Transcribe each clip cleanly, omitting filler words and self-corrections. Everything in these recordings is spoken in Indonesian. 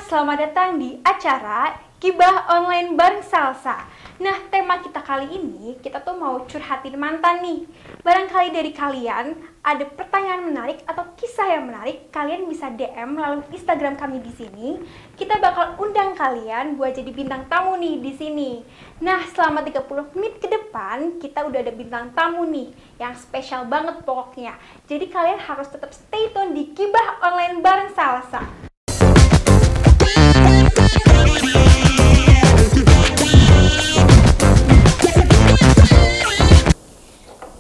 selamat datang di acara Gibah Online bareng Salsa. Nah, tema kita kali ini, kita tuh mau curhatin mantan nih. Barangkali dari kalian ada pertanyaan menarik atau kisah yang menarik, kalian bisa DM melalui Instagram kami di sini. Kita bakal undang kalian buat jadi bintang tamu nih di sini. Nah, selama 30 menit ke depan, kita udah ada bintang tamu nih yang spesial banget pokoknya. Jadi kalian harus tetap stay tune di Gibah Online bareng Salsa.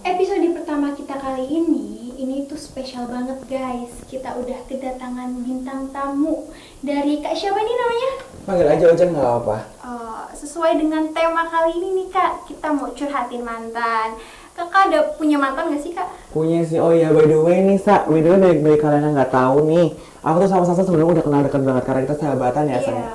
Episode pertama kita kali ini tuh spesial banget guys. Kita udah kedatangan bintang tamu dari Kak siapa nih namanya? Panggil aja Ojan nggak apa-apa. Sesuai dengan tema kali ini nih Kak, kita mau curhatin mantan. Kakak ada punya mantan gak sih Kak? Punya sih. Oh ya, by the way nih Sa, by the way dari kalian yang nggak tahu nih, aku tuh sama Sasa sebenarnya udah kenal dekat banget karena kita sahabatan ya Sa. Iya.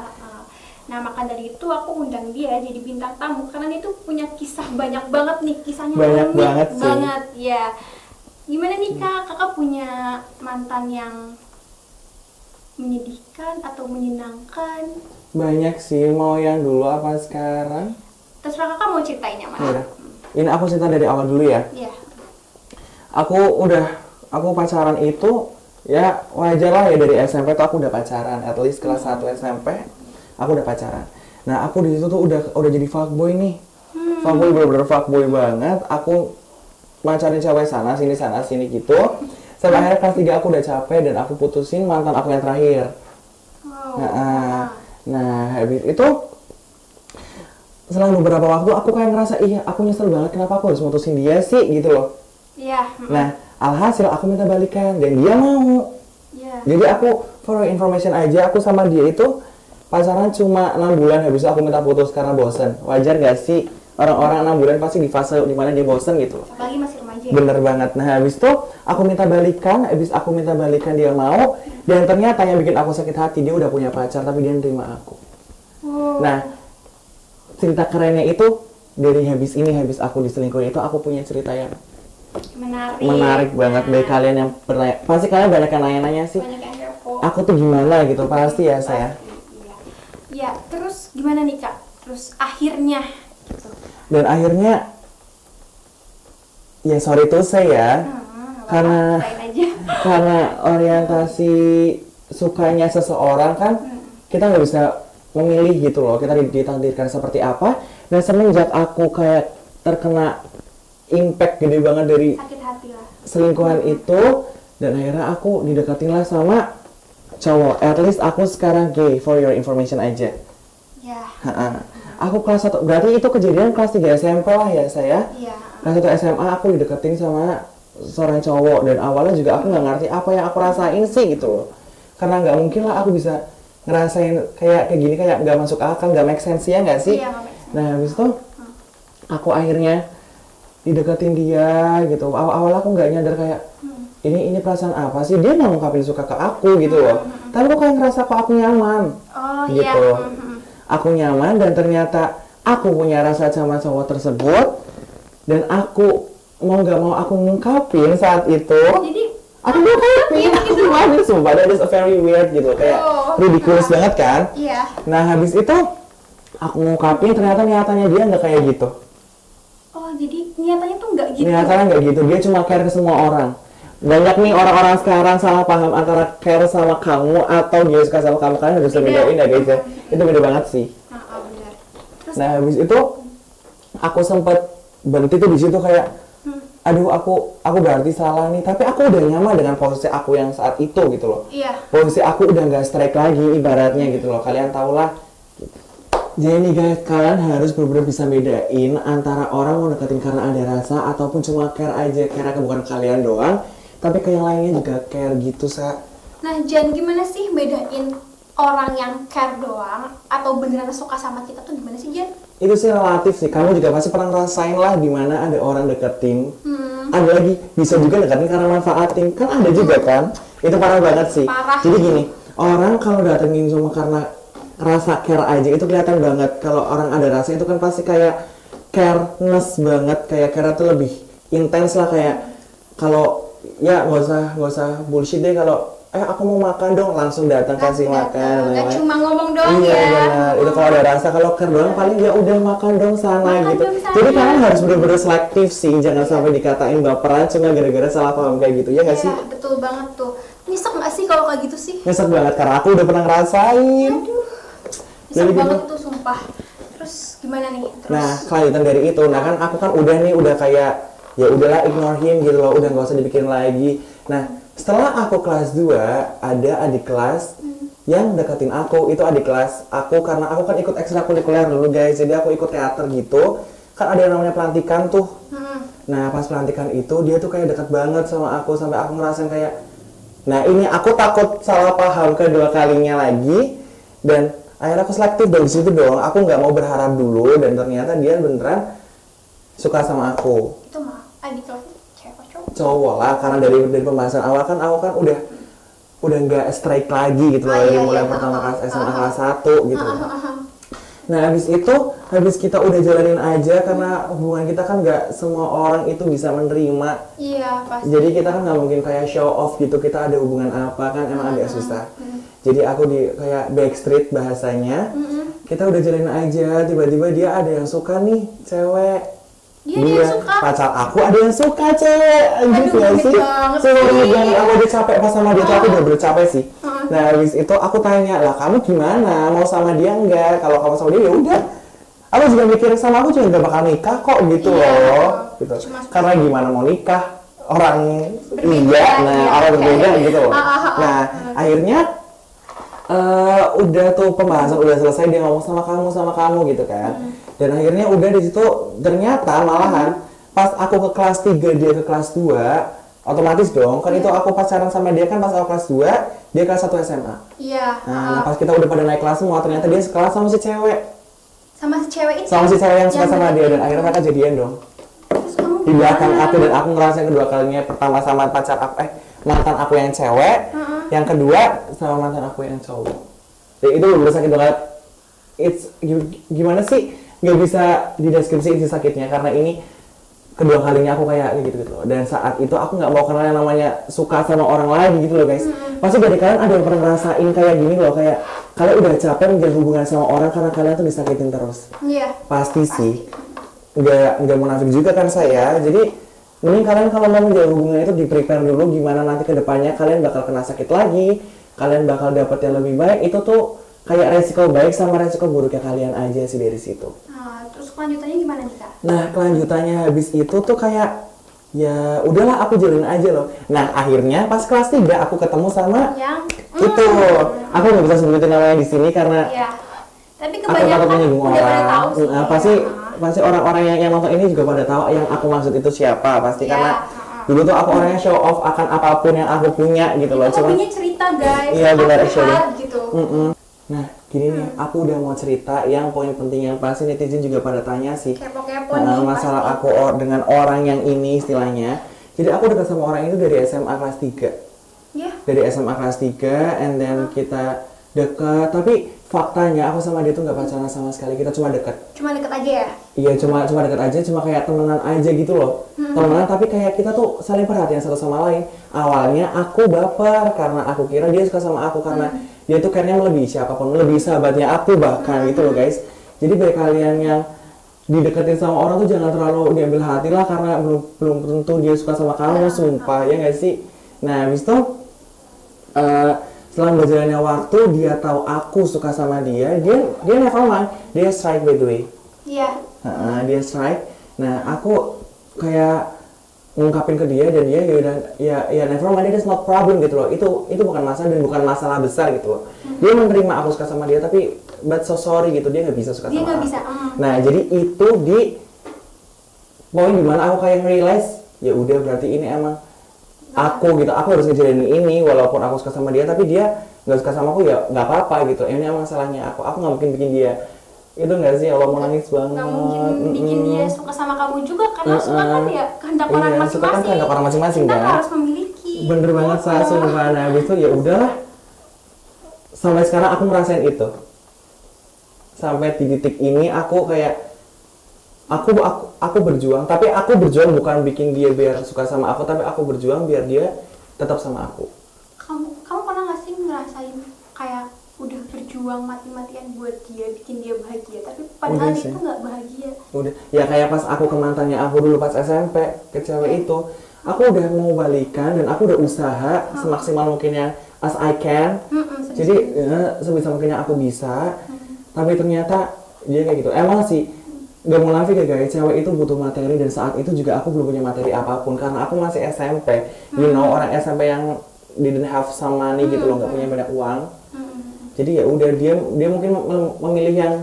Nah maka dari itu aku undang dia jadi bintang tamu karena dia tuh punya kisah banyak banget nih, kisahnya Banyak unik banget sih. banget ya. Gimana nih Kak, kakak punya mantan yang menyedihkan atau menyenangkan? Banyak sih, mau yang dulu apa sekarang? Terserah kakak mau ceritain yang mana? Yaudah. Ini aku cerita dari awal dulu ya. Iya. Aku pacaran itu ya wajar lah ya, dari SMP tuh aku udah pacaran, at least kelas 1 SMP aku udah pacaran. Nah aku di situ tuh udah jadi fuckboy nih. Fuckboy, bener-bener fuckboy banget. Aku pacarin cewek sana sini gitu. Sampai akhirnya kelas 3 aku udah capek dan aku putusin mantan aku yang terakhir. Nah habis itu setelah beberapa waktu aku kayak ngerasa, iya aku nyesel banget kenapa aku harus mutusin dia sih gitu loh. Iya. Nah alhasil aku minta balikan dan dia mau. Iya. Jadi aku for your information aja, aku sama dia itu pacaran cuma 6 bulan, habis itu aku minta putus karena bosen. Wajar gak sih? Orang-orang 6 bulan pasti di fase dimana dia bosen gitu. Apalagi masih remaja. Bener banget. Nah habis itu aku minta balikan, dia mau. Dan ternyata yang bikin aku sakit hati, dia udah punya pacar tapi dia nerima aku. Nah cerita kerennya itu, dari habis aku diselingkuhin itu, aku punya cerita yang menarik banget. Dari kalian yang bertanya, pasti kalian banyak yang nanya-nanya sih, banyak yang kepo. aku tuh gimana gitu, pasti ya saya. Iya, terus gimana nih Kak? Terus akhirnya gitu. Dan akhirnya ya sorry to say ya, karena orientasi sukanya seseorang kan kita nggak bisa memilih gitu loh, kita ditakdirkan seperti apa. Dan semenjak aku kayak terkena impact gede banget dari sakit hati lah selingkuhan itu, dan akhirnya aku dideketin lah sama cowok. At least aku sekarang gay, for your information aja. ya. Aku kelas 1, berarti itu kejadian kelas 3 SMP lah ya saya. Iya. Kelas 1 SMA aku dideketin sama seorang cowok, dan awalnya juga aku nggak ngerti apa yang aku rasain sih gitu loh. Karena nggak mungkin lah aku bisa ngerasain kayak gini, kayak nggak masuk akal, nggak make sense ya nggak sih? Iya, nggak make sense. Nah habis itu aku akhirnya dideketin dia gitu. Awal aku nggak nyadar kayak ini perasaan apa sih, dia nggak ngungkapin suka ke aku gitu loh. Tapi aku kayak ngerasa kok aku nyaman. Oh gitu. iya. Aku nyaman, dan ternyata aku punya rasa sama cowok tersebut, dan aku mau nggak mau aku ngungkapin saat itu. Jadi Aku ngungkapin, aku gimana sumpah, that is a very weird gitu, kayak ridiculous banget kan. iya. Nah habis itu aku ngungkapin, ternyata niatannya dia nggak kayak gitu. Oh jadi niatannya tuh nggak gitu. Niatannya nggak gitu, dia cuma care ke semua orang. Banyak nih orang-orang sekarang salah paham antara care sama kamu atau dia suka sama kamu. Kalian harus bedain ya guys ya. Itu beda banget sih. Benar. Terus Nah habis itu aku sempet berhenti tuh di situ kayak, aduh aku berarti salah nih. Tapi aku udah nyaman dengan posisi aku yang saat itu gitu loh. iya. Posisi aku udah nggak strike lagi ibaratnya gitu loh. Kalian tau lah. Jadi nih guys, kalian harus benar-benar bisa bedain antara orang mau deketin karena ada rasa ataupun cuma care aja. Care bukan kalian doang, tapi ke yang lainnya juga care gitu Sa. Nah Jan, gimana sih bedain orang yang care doang atau beneran suka sama kita tuh gimana sih Jan? Itu sih relatif sih. Kamu juga pasti pernah ngerasain lah dimana ada orang deketin. Ada lagi bisa juga deketin karena manfaatin. Kan ada juga kan. Itu parah banget sih. Parah. Jadi gini, orang kalau datengin cuma karena rasa care aja itu kelihatan banget. Kalau orang ada rasa itu kan pasti kayak careness banget. Kayak care itu lebih intens lah. Kayak kalau ya nggak usah bullshit deh, kalau aku mau makan dong, langsung datang kasih makan. Gak cuma ngomong doang iya, ya. Benar. Itu kalau ada rasa, kalau care doang paling ya udah makan dong sana gitu. Dong sana. Jadi kalian harus benar-benar selektif sih, jangan sampai dikatain baperan cuma gara-gara salah paham kayak gitu ya nggak sih? Iya, betul banget tuh. Nyesek nggak sih kalau kayak gitu sih? Nyesek banget karena aku udah pernah ngerasain. Aduh, Jadi nyesek banget gitu. tuh sumpah. Terus gimana nih? Terus Nah, kelanjutan dari itu, nah kan aku kan udah nih, udah kayak ya udahlah ignore him gitu loh, udah nggak usah dipikirin lagi. Nah, setelah aku kelas 2, ada adik kelas yang deketin aku, itu adik kelas aku karena aku kan ikut ekstrakurikuler dulu guys, jadi aku ikut teater gitu, kan ada yang namanya pelantikan tuh. Nah, pas pelantikan itu dia tuh kayak deket banget sama aku, sampai aku ngerasain kayak, nah ini aku takut salah paham kedua kalinya lagi, dan akhirnya aku selektif dari situ dong, aku nggak mau berharap dulu, dan ternyata dia beneran suka sama aku. itu mah adik kelas cewek apa cowok? Cowok lah, karena dari pembahasan awal kan aku kan udah nggak strike lagi gitu loh, dari mulai pertama kelas SMA kelas 1 gitu. Nah habis kita udah jalanin aja, karena hubungan kita kan nggak semua orang itu bisa menerima. Iya pasti. Jadi kita kan nggak mungkin kayak show off gitu, kita ada hubungan apa kan, emang agak susah. Jadi aku di kayak backstreet bahasanya, kita udah jalanin aja, tiba-tiba dia ada yang suka nih, cewek. Dia yang suka. Pacar aku ada yang suka cewek, anjir Aduh, gak gede sih? banget Sebenarnya sih. banget, aku udah capek pas sama dia tuh, aku udah bercapek sih. Nah habis itu aku tanya, lah kamu gimana? Mau sama dia enggak? Kalau kamu sama dia ya udah. Aku juga mikir sama aku juga nggak bakal nikah kok gitu loh. Gitu. Karena gimana mau nikah? Orang Berbeda, nah iya. orang berbeda gitu loh. Nah akhirnya udah tuh pembahasan udah selesai, dia ngomong sama kamu gitu kan. Dan akhirnya udah di situ ternyata malahan pas aku ke kelas 3 dia ke kelas 2 otomatis dong kan itu aku pacaran sama dia kan pas aku kelas 2 dia kelas 1 SMA. Iya. Nah, pas kita udah pada naik kelas semua ternyata dia sekelas sama si cewek. Sama si cewek itu. Sama si cewek yang suka sama dia, dan akhirnya mereka jadian dong. Terus kamu Di belakang aku, dan aku ngerasain kedua kalinya, pertama sama pacar aku mantan aku yang cewek, yang kedua sama mantan aku yang cowok. Jadi itu bener sakit banget. Gimana sih nggak bisa dideskripsi isi sakitnya, karena ini kedua kalinya aku kayak gitu loh. Dan saat itu aku nggak mau kenal yang namanya suka sama orang lagi gitu loh guys. Pasti dari kalian ada yang pernah ngerasain kayak gini loh, kayak kalian udah capek menjalin hubungan sama orang karena kalian tuh disakitin terus. Iya. Pasti sih. Nggak munafik juga kan saya. Jadi mending kalian kalau mau menjalin hubungan itu di prepare dulu gimana nanti kedepannya kalian bakal kena sakit lagi, kalian bakal dapet yang lebih baik. Itu tuh kayak resiko baik sama resiko buruknya kalian aja sih dari situ. Nah, terus kelanjutannya gimana nih Kak? Nah kelanjutannya habis itu tuh kayak ya udahlah aku jalanin aja loh. Nah akhirnya pas kelas 3 aku ketemu sama Yang itu. Aku nggak bisa sebutin namanya di sini karena Iya. Tapi aku kebanyakan takut menyinggung udah pada orang. tahu sih. Nah, pasti orang-orang yang nonton ini juga pada tahu yang aku maksud itu siapa pasti, Iya, karena dulu tuh aku orangnya show off akan apapun yang aku punya gitu loh. Kita hobinya cerita guys. Iya, benar, actually. Gitu. Nah gini nih, aku udah mau cerita yang poin penting yang pasti netizen juga pada tanya sih. Kepo-kepo nih. Masalah pasti. aku dengan orang yang ini istilahnya. Jadi aku dekat sama orang itu dari SMA kelas 3. Iya. Dari SMA kelas 3 and then kita dekat, tapi faktanya aku sama dia tuh nggak pacaran sama sekali, kita cuma dekat. Cuma deket aja ya? Iya, cuma dekat aja, cuma kayak temenan aja gitu loh. Temenan tapi kayak kita tuh saling perhatian satu sama lain. Awalnya aku baper karena aku kira dia suka sama aku, karena dia tuh kayaknya melebihi siapapun, melebihi sahabatnya aku bahkan gitu loh guys. Jadi bagi kalian yang dideketin sama orang tuh jangan terlalu diambil hati lah, karena belum tentu dia suka sama kamu, sumpah ya nggak sih. Nah habis itu setelah berjalannya waktu dia tahu aku suka sama dia never mind, dia strike by the way. Iya. Dia strike. Nah aku kayak ngungkapin ke dia dan dia ya never mind, it's not problem gitu loh. Itu bukan masalah dan bukan masalah besar gitu loh. Dia menerima aku suka sama dia, tapi but so sorry gitu, dia nggak bisa suka Dia sama nggak aku. bisa. Nah jadi itu di poin dimana aku kayak realize ya udah berarti ini emang aku gitu, aku harus ngejalanin ini walaupun aku suka sama dia, tapi dia nggak suka sama aku ya nggak apa-apa gitu. Ini emang salahnya aku nggak mungkin bikin dia itu, nggak sih, Allah mau nangis banget. Nggak mungkin bikin dia suka sama kamu juga, karena suka kan ya kehendak orang Iya, suka kan masing-masing. kehendak orang masing-masing Kita kan. harus memiliki. Bener banget saya sumpah. Nah habis itu ya udahlah, sampai sekarang aku ngerasain itu. Sampai di titik ini aku kayak aku berjuang, tapi aku berjuang bukan bikin dia biar suka sama aku, tapi aku berjuang biar dia tetap sama aku. Kamu berjuang mati-matian buat dia, bikin dia bahagia, tapi padahal dia tuh nggak bahagia. Udah, ya kayak pas aku ke mantannya aku dulu pas SMP, ke cewek itu, aku udah mau balikan dan aku udah usaha semaksimal mungkin yang as I can. Jadi sebisa mungkin yang aku bisa, tapi ternyata dia kayak gitu. Emang sih, gak mau munafik ya guys, cewek itu butuh materi dan saat itu juga aku belum punya materi apapun karena aku masih SMP. You know, orang SMP yang didn't have some money gitu loh, gak punya banyak uang. Jadi ya udah dia mungkin memilih yang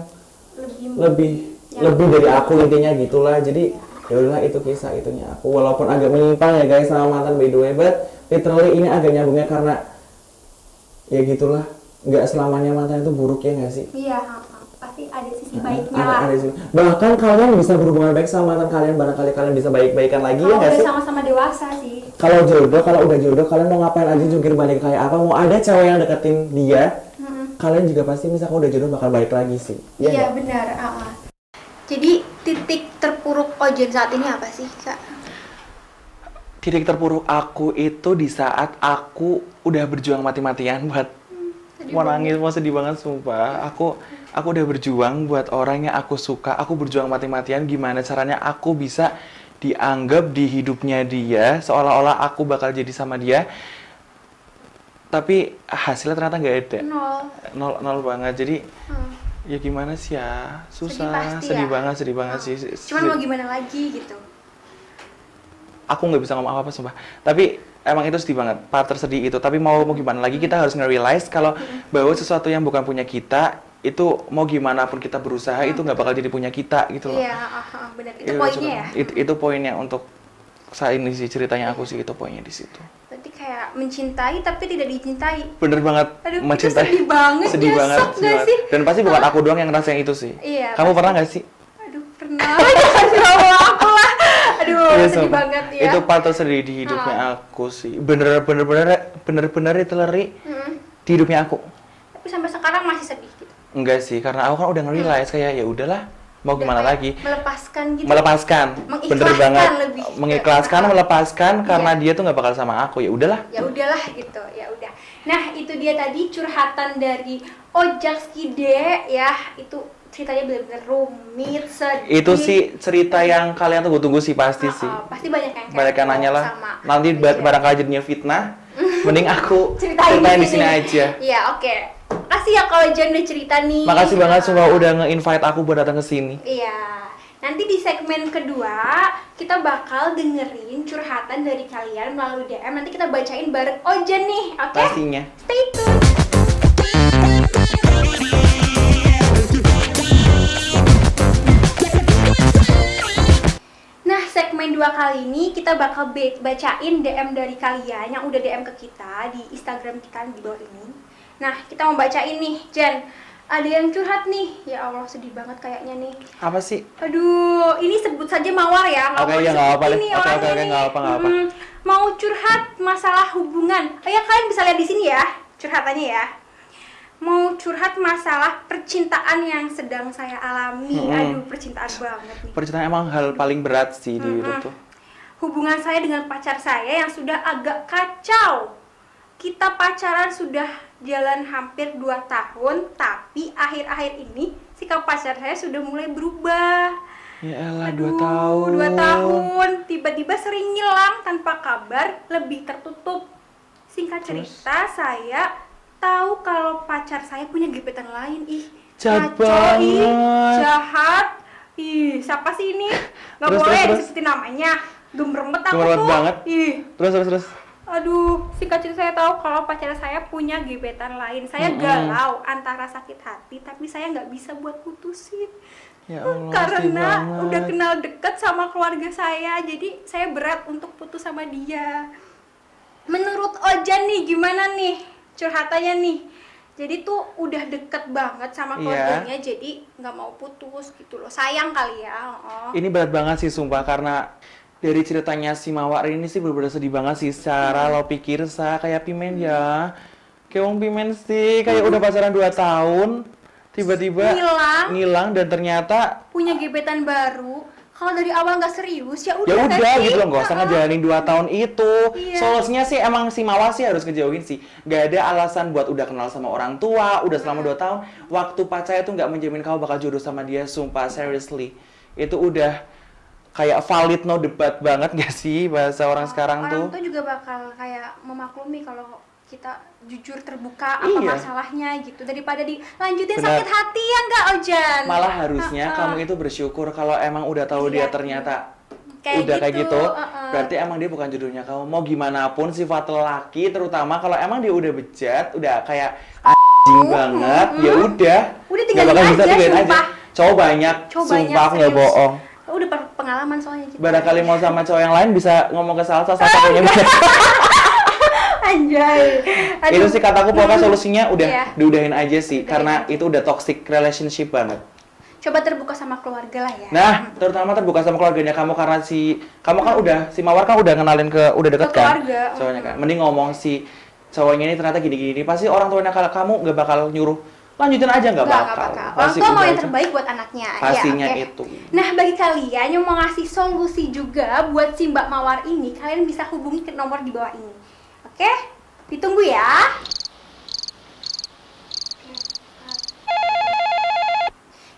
lebih dari aku intinya gitulah. Jadi ya udahlah, itu kisah itunya aku, walaupun agak menyimpang ya guys sama mantan by the way, but literally ini agak nyambungnya karena ya gitulah, nggak selamanya mantan itu buruk ya nggak sih? Iya, pasti ada sisi baiknya lah. Ada sih. Bahkan kalian bisa berhubungan baik sama mantan kalian, barangkali kalian bisa baik-baikan lagi ya nggak sih? Kalau sama-sama dewasa sih. Kalau udah jodoh, kalian mau ngapain aja, jungkir balik kayak apa, mau ada cewek yang deketin dia, kalian juga pasti misalkan udah jodoh bakal balik lagi sih. Iya benar. Jadi titik terpuruk Ojen saat ini apa sih, Kak? Titik terpuruk aku itu di saat aku udah berjuang mati-matian buat mau nangis, mau sedih banget sumpah. Aku udah berjuang buat orang yang aku suka, aku berjuang mati-matian gimana caranya aku bisa dianggap di hidupnya dia, seolah-olah aku bakal jadi sama dia. Tapi hasilnya ternyata nggak ada. Nol banget. Jadi ya gimana sih ya, susah, sedih banget sih. Cuman mau gimana lagi gitu. Aku nggak bisa ngomong apa-apa sumpah. Tapi emang itu sedih banget, part tersedih itu. Tapi mau gimana lagi, kita harus nge-realize kalau bahwa sesuatu yang bukan punya kita, itu mau gimana pun kita berusaha, itu nggak bakal jadi punya kita gitu loh. Iya, benar. Itu poinnya ya? Itu poinnya untuk saat ini sih, ceritanya aku sih, itu poinnya di situ. Berarti kayak mencintai tapi tidak dicintai. Bener banget. Aduh, mencintai. Sedih banget. Sedih banget. Sih? Dan pasti bukan aku doang yang ngerasain itu sih. Iya. Kamu pernah nggak sih? Aduh, pernah. Jangan aku lah. Aduh, sedih banget ya. Itu part tersedih di hidupnya aku sih. Bener-bener itu lari di hidupnya aku. Tapi sampai sekarang masih sedih gitu. Enggak sih, karena aku kan udah nge-realize kayak ya udahlah, mau gimana lagi? Melepaskan gitu. Bener banget. Mengikhlaskan, melepaskan karena dia tuh nggak bakal sama aku. Ya udahlah. Ya udahlah gitu, ya udah. Nah, itu dia tadi curhatan dari Ojakskide ya. Itu ceritanya benar-benar rumit, sedih. Itu sih cerita yang kalian tunggu-tunggu sih pasti sih. Pasti banyak yang nanya lah. sama. Nanti barangkali jadinya fitnah. Mending aku ceritain di sini aja. Iya, oke. Makasih ya kalau Jan udah cerita nih. Makasih banget semua udah nge-invite aku buat datang ke sini. Iya. Nanti di segmen kedua kita bakal dengerin curhatan dari kalian melalui DM. Nanti kita bacain bareng Ojan nih, oke? Pastinya. Stay tune. Nah, segmen 2 kali ini kita bakal bacain DM dari kalian yang udah DM ke kita di Instagram kita di bawah ini. Nah, kita mau bacain nih, Jan. Ada yang curhat nih. Ya Allah, sedih banget kayaknya nih. Apa sih? Aduh, ini sebut saja Mawar ya. Oke, ya nggak apa-apa deh. Oke, nggak apa. Mau curhat masalah hubungan. Ya, kalian bisa lihat di sini ya, curhatannya ya. Mau curhat masalah percintaan yang sedang saya alami. Aduh, percintaan banget nih. Percintaan emang hal paling berat sih di hidup tuh. Hubungan saya dengan pacar saya yang sudah agak kacau. Kita pacaran sudah jalan hampir 2 tahun, tapi akhir-akhir ini sikap pacar saya sudah mulai berubah. Ya elah, 2 tahun. 2 tahun, tiba-tiba sering ngilang tanpa kabar, lebih tertutup. Singkat cerita, saya tahu kalau pacar saya punya gebetan lain. Ih, jahat banget. Jahat. Ih, siapa sih ini? Gak boleh disebutin namanya. Gemeremet aku tuh. Banget. Ih. Terus. Aduh, singkat cerita saya tahu kalau pacar saya punya gebetan lain. Saya galau antara sakit hati, tapi saya nggak bisa buat putusin. Ya Allah, karena udah kenal deket sama keluarga saya, jadi saya berat untuk putus sama dia. Menurut Ojan nih, gimana nih curhatannya nih? Jadi tuh udah deket banget sama keluarganya, jadi nggak mau putus gitu loh. Sayang kali ya. Ini berat banget sih sumpah, karena dari ceritanya si Mawar ini sih bener-bener sedih banget sih. Secara lo pikir kayak Pimen ya, kayak wong Pimen sih, kayak udah pacaran 2 tahun tiba-tiba ngilang dan ternyata punya gebetan baru. kalau dari awal nggak serius ya Ya udah udah sih? gitu loh, nggak usah ngejalanin 2 tahun itu. Iya. Solusinya sih emang si Mawar sih harus ngejauhin sih. Nggak ada alasan buat udah kenal sama orang tua, udah selama 2 tahun. Waktu pacarnya tuh nggak menjamin kamu bakal jodoh sama dia, sumpah, seriously. Itu udah kayak valid no debat banget gak sih bahasa orang sekarang tuh? Orang tuh juga bakal kayak memaklumi kalau kita jujur terbuka apa Iya. masalahnya gitu daripada dilanjutin Benar. sakit hati ya nggak Ojan? Malah harusnya kamu itu bersyukur kalau emang udah tahu dia Iya. ternyata Kayak udah kayak gitu, gitu, berarti emang dia bukan jodohnya kamu. Mau gimana pun sifat lelaki, terutama kalau emang dia udah bejat, udah kayak anjing banget, ya udah. Udah tinggalin Nggak bakal aja, bisa, tinggalin sumpah. Cowok banyak, Cowok sumpah banyak, nggak serius. bohong. Udah pengalaman soalnya gitu. Barangkali mau sama cowok yang lain bisa ngomong ke Salsa, Salsa punya Anjay. Itu sih kataku, pokoknya solusinya udah Iya. diudahin aja sih, Udahin karena aja. itu udah toxic relationship banget. Coba terbuka sama keluarga lah ya. Nah, terutama terbuka sama keluarganya kamu, karena kamu kan udah, si Mawar kan udah kenalin udah deket Ke kan keluarga. cowoknya kan. Mending ngomong si cowoknya ini ternyata gini-gini, pasti orang tuanya kalau kamu nggak bakal nyuruh lanjutin aja, nggak bakal. Orang Pasti tua mau udah yang aja. terbaik buat anaknya. Pastinya ya, oke. itu. Nah, bagi kalian yang mau ngasih solusi juga buat si Mbak Mawar ini, kalian bisa hubungi ke nomor di bawah ini. Oke? Ditunggu ya.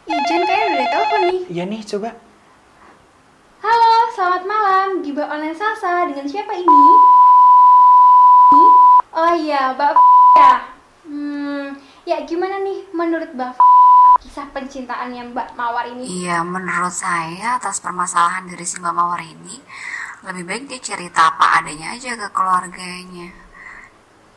Ijen kayaknya udah ada telepon nih. Iya nih, coba. Halo, selamat malam. Gibah online Salsa, dengan siapa ini? Oh iya, Mbak ya. Ya gimana nih menurut Mbak kisah percintaannya Mbak Mawar ini? Iya, menurut saya atas permasalahan dari si Mbak Mawar ini, lebih baik dia cerita apa adanya aja ke keluarganya.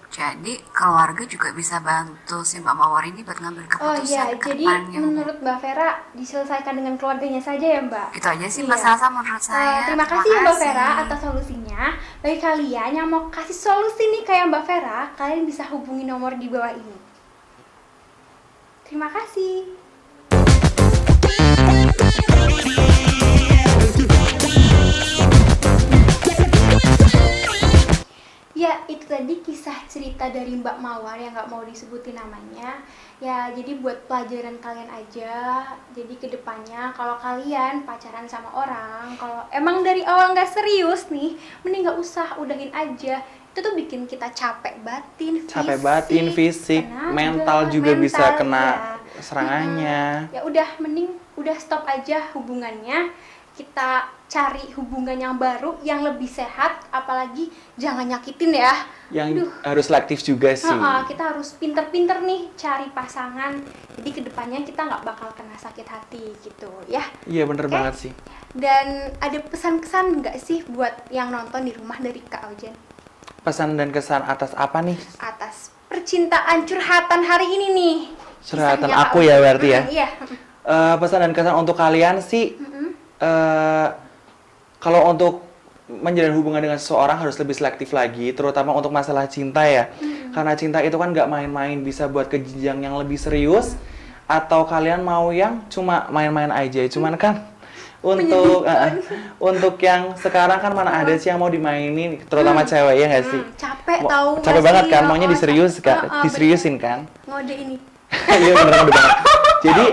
Jadi keluarga juga bisa bantu si Mbak Mawar ini buat ngambil Oh iya, keputusan ke jadi depannya. menurut Mbak Vera diselesaikan dengan keluarganya saja ya Mbak? Itu aja sih Mbak Iya. Salsa menurut saya. Terima kasih ya Mbak Vera atas solusinya. Bagi kalian yang mau kasih solusi nih kayak Mbak Vera, kalian bisa hubungi nomor di bawah ini. Terima kasih. Ya, itu tadi kisah cerita dari Mbak Mawar yang nggak mau disebutin namanya. Ya, jadi buat pelajaran kalian aja. Jadi kedepannya kalau kalian pacaran sama orang, kalau emang dari awal nggak serius nih, mending nggak usah, udahin aja. Itu tuh bikin kita capek batin, Fisik, tenaga, mental juga bisa mental, kena ya. serangannya. Ya udah, mending udah stop aja hubungannya. Kita cari hubungan yang baru, yang lebih sehat, apalagi jangan nyakitin ya. Yang harus selektif juga sih. Kita harus pinter-pinter nih cari pasangan. Jadi kedepannya kita nggak bakal kena sakit hati gitu ya. Iya, bener Oke. banget sih. Dan ada pesan-kesan nggak sih buat yang nonton di rumah dari Kak Aujen? Pesan dan kesan atas apa nih? Atas percintaan curhatan hari ini nih. Curhatan Kisahnya Kak aku ya Aujen. berarti ya? Iya. Pesan dan kesan untuk kalian sih, kalau untuk menjalin hubungan dengan seseorang harus lebih selektif lagi, terutama untuk masalah cinta ya. Karena cinta itu kan nggak main-main, bisa buat ke jenjang yang lebih serius, atau kalian mau yang cuma main-main aja. Cuman kan untuk yang sekarang kan mana ada sih yang mau dimainin, terutama cewek ya nggak sih? Capek tahu. Capek nggak banget sih? kan, maunya Bener. diseriusin kan? Ngode ini. Iya bener banget. Jadi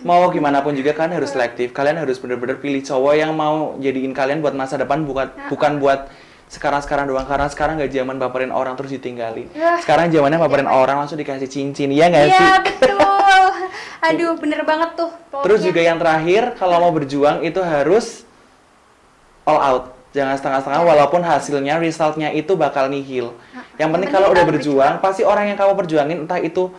mau gimana pun juga kalian harus selektif. Kalian harus bener-bener pilih cowok yang mau jadiin kalian buat masa depan, bukan buat sekarang doang. Karena sekarang nggak zaman baperin orang terus ditinggalin. Sekarang zamannya baperin orang langsung dikasih cincin, iya nggak sih? Iya betul. Aduh, bener banget tuh. Pokoknya. Terus juga yang terakhir, kalau mau berjuang itu harus all out. Jangan setengah-setengah, walaupun hasilnya, resultnya itu bakal nihil. Yang penting kalau udah berjuang, pasti orang yang kamu perjuangin, entah itu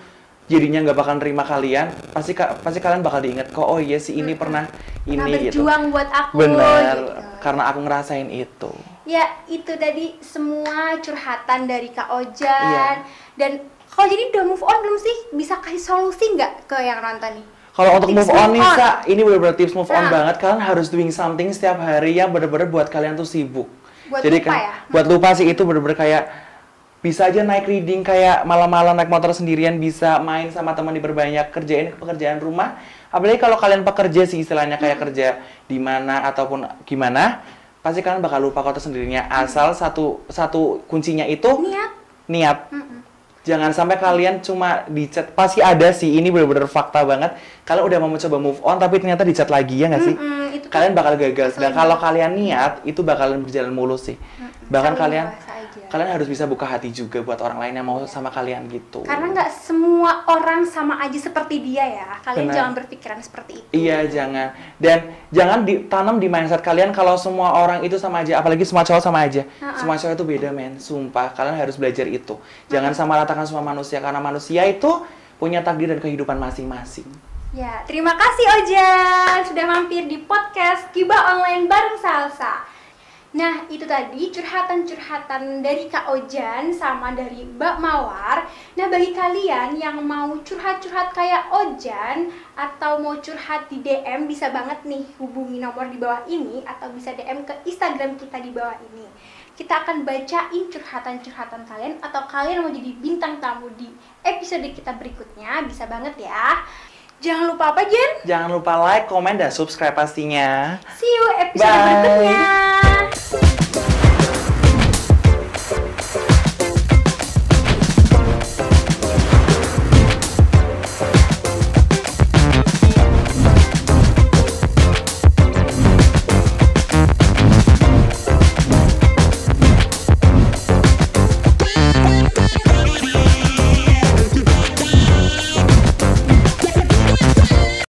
jadinya nggak bakal nerima kalian, pasti kalian bakal diingat kok, oh iya si ini pernah ini gitu. Berjuang buat aku. Bener, Gitu. karena aku ngerasain itu. Ya, itu tadi semua curhatan dari Kak Ojan. Iya. Dan kalau jadi udah move on belum sih? Bisa kasih solusi nggak ke yang nonton nih? Kalau untuk Tips move on nih, move on. Sa, ini bener-bener tips move on Nah. banget. Kalian harus doing something setiap hari yang bener-bener buat kalian tuh sibuk. Buat Jadi lupa kan, ya? buat lupa sih itu bener-bener kayak bisa aja naik reading, kayak malam-malam naik motor sendirian, bisa main sama teman, diperbanyak, kerjain pekerjaan rumah. Apalagi kalau kalian pekerja sih istilahnya kayak kerja di mana ataupun gimana, pasti kalian bakal lupa kota sendirinya. Asal satu kuncinya itu niat. Jangan sampai kalian cuma di chat. Pasti ada sih, ini bener-bener fakta banget. Kalian udah mau coba move on tapi ternyata di chat lagi, ya nggak sih? Itu kalian bakal gagal. Dan kalau kalian niat, itu bakalan berjalan mulus sih. Bahkan Saling kalian dewasa aja. kalian harus bisa buka hati juga buat orang lain yang mau sama kalian gitu. Karena nggak semua orang sama aja seperti dia ya. Kalian Benar. jangan berpikiran seperti itu. Iya, jangan. Dan jangan ditanam di mindset kalian kalau semua orang itu sama aja, apalagi semua cowok sama aja. Semua cowok itu beda, men. Sumpah, kalian harus belajar itu. Jangan sama ratakan semua manusia, karena manusia itu punya takdir dan kehidupan masing-masing. Ya, terima kasih Ojan sudah mampir di podcast Gibah Online bareng Salsa. Nah, itu tadi curhatan-curhatan dari Kak Ojan sama dari Mbak Mawar. Nah, bagi kalian yang mau curhat-curhat kayak Ojan atau mau curhat di DM, bisa banget nih hubungi nomor di bawah ini atau bisa DM ke Instagram kita di bawah ini. Kita akan bacain curhatan-curhatan kalian atau kalian mau jadi bintang tamu di episode kita berikutnya, bisa banget ya. Jangan lupa apa, Jen? Jangan lupa like, komen, dan subscribe pastinya. See you episode Bye. berikutnya.